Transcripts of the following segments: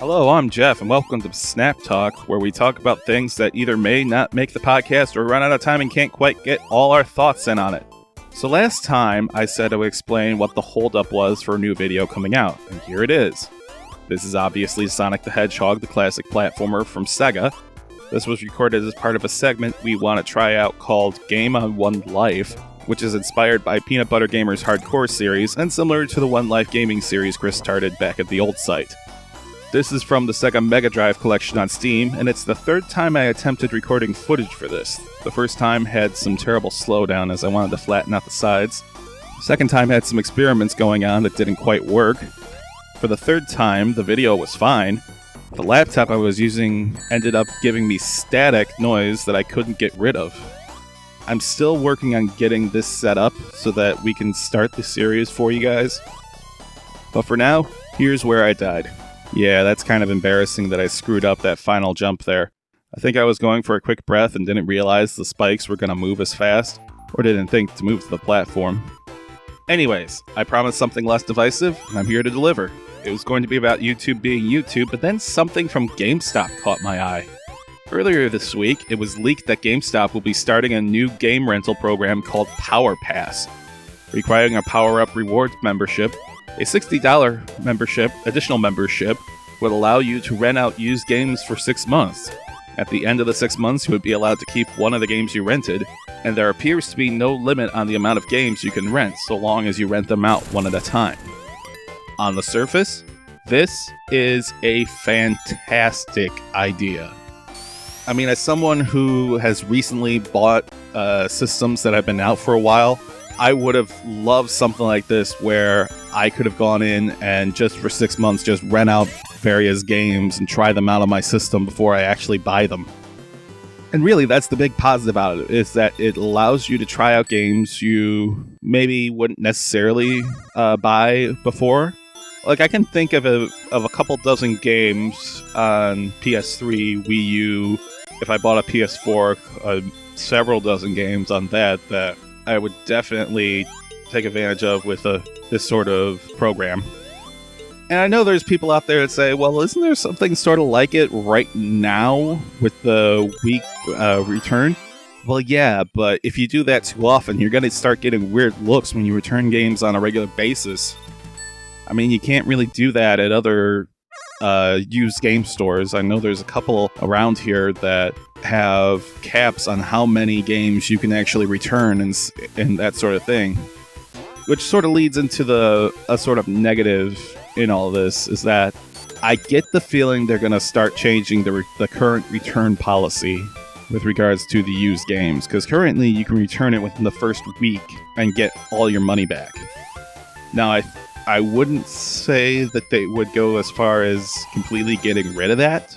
Hello, I'm Jeff, and welcome to Snap Talk, where we talk about things that either may not make the podcast or run out of time and can't quite get all our thoughts in on it. So last time, I said I would explain what the holdup was for a new video coming out, and here it is. This is obviously Sonic the Hedgehog, the classic platformer from SEGA. This was recorded as part of a segment we want to try out called Game on One Life, which is inspired by Peanut Butter Gamer's Hardcore series and similar to the One Life gaming series Chris started back at the old site. This is from the SEGA Mega Drive collection on Steam, and it's the third time I attempted recording footage for this. The first time had some terrible slowdown as I wanted to flatten out the sides. The second time had some experiments going on that didn't quite work. For the third time, the video was fine. The laptop I was using ended up giving me static noise that I couldn't get rid of. I'm still working on getting this set up so that we can start the series for you guys. But for now, here's where I died. Yeah, that's kind of embarrassing that I screwed up that final jump there. I think I was going for a quick breath and didn't realize the spikes were going to move as fast, or didn't think to move to the platform. Anyways, I promised something less divisive, and I'm here to deliver. It was going to be about YouTube being YouTube, but then something from GameStop caught my eye. Earlier this week, it was leaked that GameStop will be starting a new game rental program called Power Pass, requiring a power-up rewards membership. A $60 additional membership, would allow you to rent out used games for 6 months. At the end of the 6 months, you would be allowed to keep one of the games you rented, and there appears to be no limit on the amount of games you can rent, so long as you rent them out one at a time. On the surface, this is a fantastic idea. I mean, as someone who has recently bought systems that have been out for a while, I would have loved something like this where I could have gone in and just for 6 months just rent out various games and try them out on my system before I actually buy them. And really, that's the big positive out of it, is that it allows you to try out games you maybe wouldn't necessarily buy before. Like, I can think of a couple dozen games on PS3, Wii U, if I bought a PS4, several dozen games on that I would definitely take advantage of with this sort of program. And I know there's people out there that say, well, isn't there something sort of like it right now with the week return? Well, yeah, but if you do that too often, you're going to start getting weird looks when you return games on a regular basis. I mean, you can't really do that at other used game stores. I know there's a couple around here that have caps on how many games you can actually return and that sort of thing. Which sort of leads into a sort of negative in all this, is that I get the feeling they're going to start changing the current return policy with regards to the used games, because currently you can return it within the first week and get all your money back. Now, I wouldn't say that they would go as far as completely getting rid of that,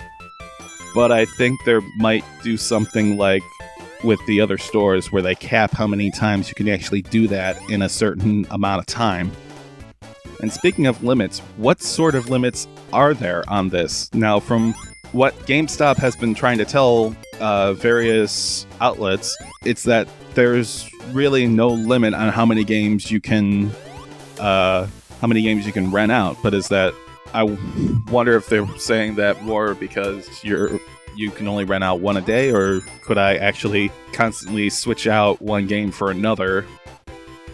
but I think they might do something like with the other stores where they cap how many times you can actually do that in a certain amount of time. And speaking of limits, what sort of limits are there on this? Now, from what GameStop has been trying to tell various outlets, it's that there's really no limit on how many games you can rent out, but is that I wonder if they're saying that more because you can only rent out one a day, or could I actually constantly switch out one game for another?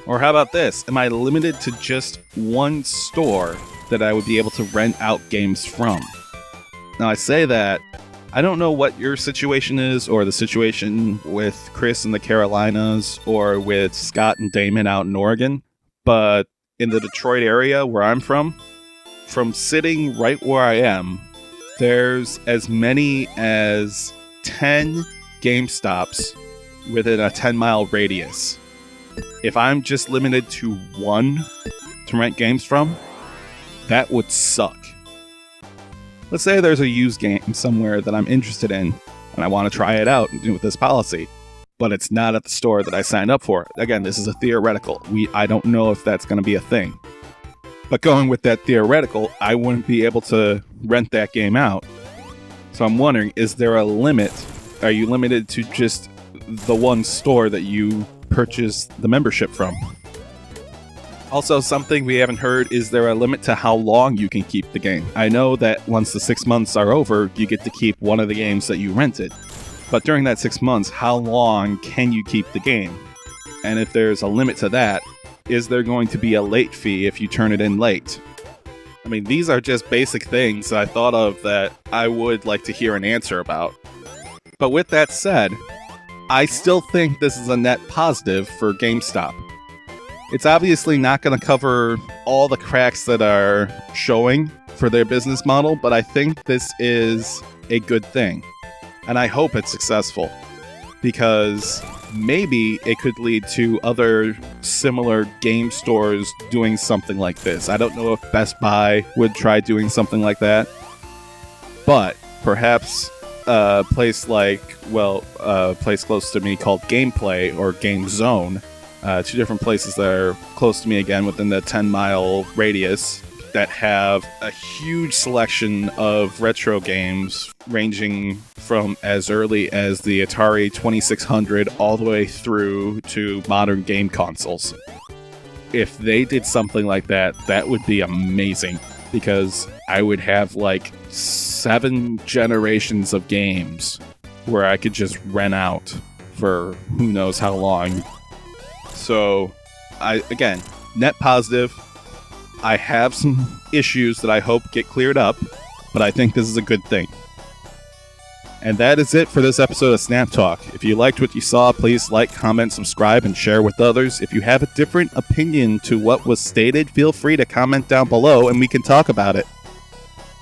Or how about this? Am I limited to just one store that I would be able to rent out games from? Now, I say that, I don't know what your situation is, or the situation with Chris in the Carolinas, or with Scott and Damon out in Oregon, but in the Detroit area where I'm from sitting right where I am, there's as many as 10 GameStops within a 10-mile radius. If I'm just limited to one to rent games from, that would suck. Let's say there's a used game somewhere that I'm interested in, and I want to try it out with this policy, but it's not at the store that I signed up for. Again, this is a theoretical. I don't know if that's going to be a thing. But going with that theoretical, I wouldn't be able to rent that game out. So I'm wondering, is there a limit? Are you limited to just the one store that you purchase the membership from? Also, something we haven't heard, is there a limit to how long you can keep the game? I know that once the 6 months are over, you get to keep one of the games that you rented. But during that 6 months, how long can you keep the game? And if there's a limit to that, is there going to be a late fee if you turn it in late? I mean, these are just basic things that I thought of that I would like to hear an answer about. But with that said, I still think this is a net positive for GameStop. It's obviously not going to cover all the cracks that are showing for their business model, but I think this is a good thing. And I hope it's successful, because maybe it could lead to other similar game stores doing something like this. I don't know if Best Buy would try doing something like that, but perhaps a place place close to me called Gameplay or Game Zone, 2 different places that are close to me, again, within the 10-mile radius, that have a huge selection of retro games ranging from as early as the Atari 2600 all the way through to modern game consoles. If they did something like that, that would be amazing, because I would have like 7 generations of games where I could just rent out for who knows how long. So, again, net positive. I have some issues that I hope get cleared up, but I think this is a good thing. And that is it for this episode of Snap Talk. If you liked what you saw, please like, comment, subscribe, and share with others. If you have a different opinion to what was stated, feel free to comment down below and we can talk about it.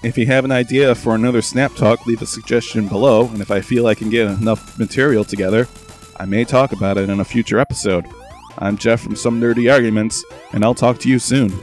If you have an idea for another Snap Talk, leave a suggestion below, and if I feel I can get enough material together, I may talk about it in a future episode. I'm Jeff from Some Nerdy Arguments, and I'll talk to you soon.